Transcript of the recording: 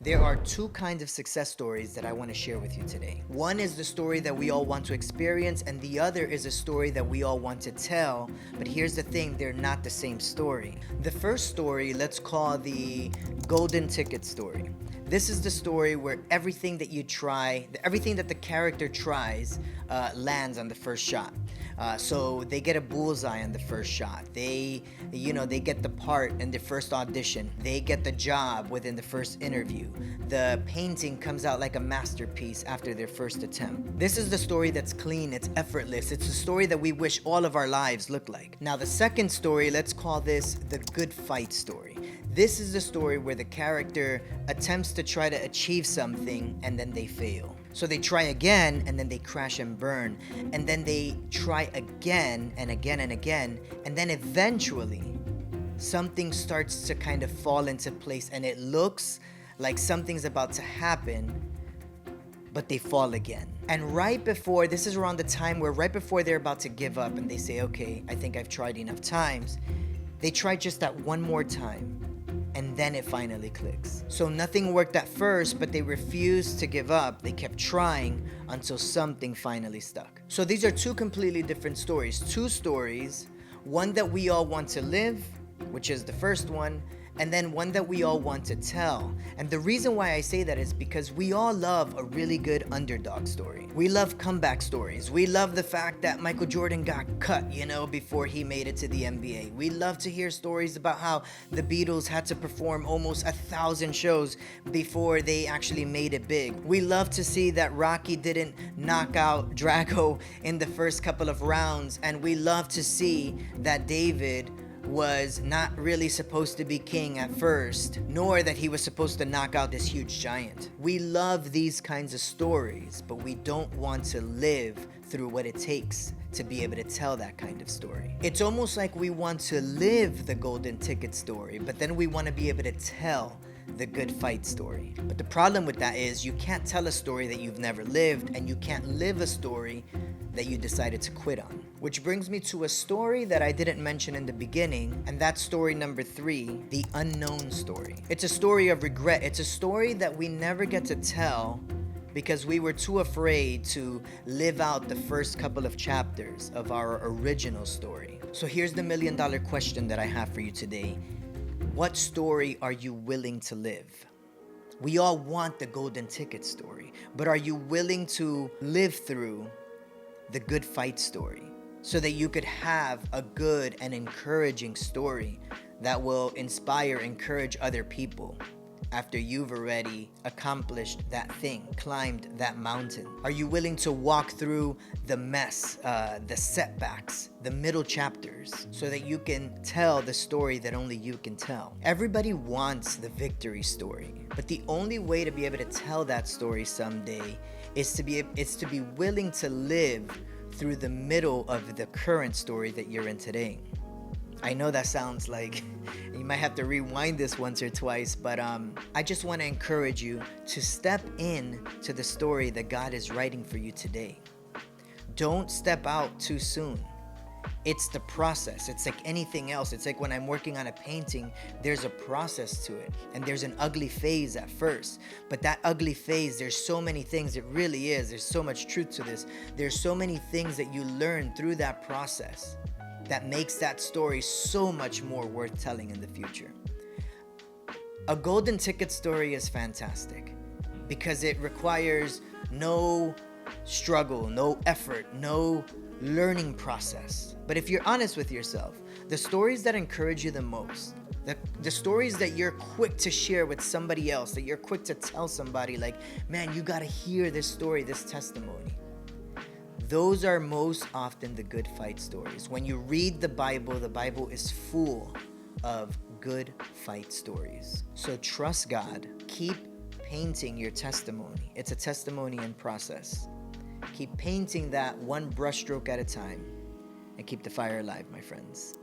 There are two kinds of success stories that I want to share with you today. One is the story that we all want to experience, and the other is a story that we all want to tell. But here's the thing, they're not the same story. The first story, let's call the golden ticket story. This is the story where everything that you try, everything that the character tries, lands on the first shot. So they get a bullseye on the first shot. They get the part in the first audition. They get the job within the first interview. The painting comes out like a masterpiece after their first attempt. This is the story that's clean, it's effortless. It's the story that we wish all of our lives looked like. Now the second story, let's call this the good fight story. This is the story where the character attempts to try to achieve something and then they fail. So they try again and then they crash and burn. And then they try again and again and again. And then eventually something starts to kind of fall into place and it looks like something's about to happen, but they fall again. And right before, this is around the time where right before they're about to give up and they say, okay, I think I've tried enough times, they try just that one more time. And then it finally clicks. So nothing worked at first, but they refused to give up. They kept trying until something finally stuck. So these are two completely different stories. Two stories, one that we all want to live, which is the first one, and then one that we all want to tell. And the reason why I say that is because we all love a really good underdog story. We love comeback stories. We love the fact that Michael Jordan got cut, before he made it to the NBA. We love to hear stories about how the Beatles had to perform almost 1,000 shows before they actually made it big. We love to see that Rocky didn't knock out Drago in the first couple of rounds. And we love to see that David was not really supposed to be king at first, nor that he was supposed to knock out this huge giant. We love these kinds of stories, but we don't want to live through what it takes to be able to tell that kind of story. It's almost like we want to live the golden ticket story, but then we want to be able to tell the good fight story. But the problem with that is you can't tell a story that you've never lived, and you can't live a story that you decided to quit on. Which brings me to a story that I didn't mention in the beginning, and that's story number 3, the unknown story. It's a story of regret. It's a story that we never get to tell because we were too afraid to live out the first couple of chapters of our original story. So here's the $1 million question that I have for you today. What story are you willing to live? We all want the golden ticket story, but are you willing to live through the good fight story so that you could have a good and encouraging story that will inspire, encourage other people after you've already accomplished that thing, climbed that mountain? Are you willing to walk through the mess, the setbacks, the middle chapters, so that you can tell the story that only you can tell? Everybody wants the victory story, but the only way to be able to tell that story someday is to be willing to live through the middle of the current story that you're in today. I know that sounds like you might have to rewind this once or twice, but I just want to encourage you to step in to the story that God is writing for you today. Don't step out too soon. It's the process. It's like anything else. It's like when I'm working on a painting, there's a process to it. And there's an ugly phase at first. But that ugly phase, there's so many things. It really is. There's so much truth to this. There's so many things that you learn through that process that makes that story so much more worth telling in the future. A golden ticket story is fantastic because it requires no struggle, no effort, no learning process. But if you're honest with yourself, the stories that encourage you the most, the stories that you're quick to share with somebody else, that you're quick to tell somebody like, man, you gotta hear this story, this testimony, those are most often the good fight stories. When you read the Bible is full of good fight stories. So trust God. Keep painting your testimony. It's a testimony in process. Keep painting that one brushstroke at a time and keep the fire alive, my friends.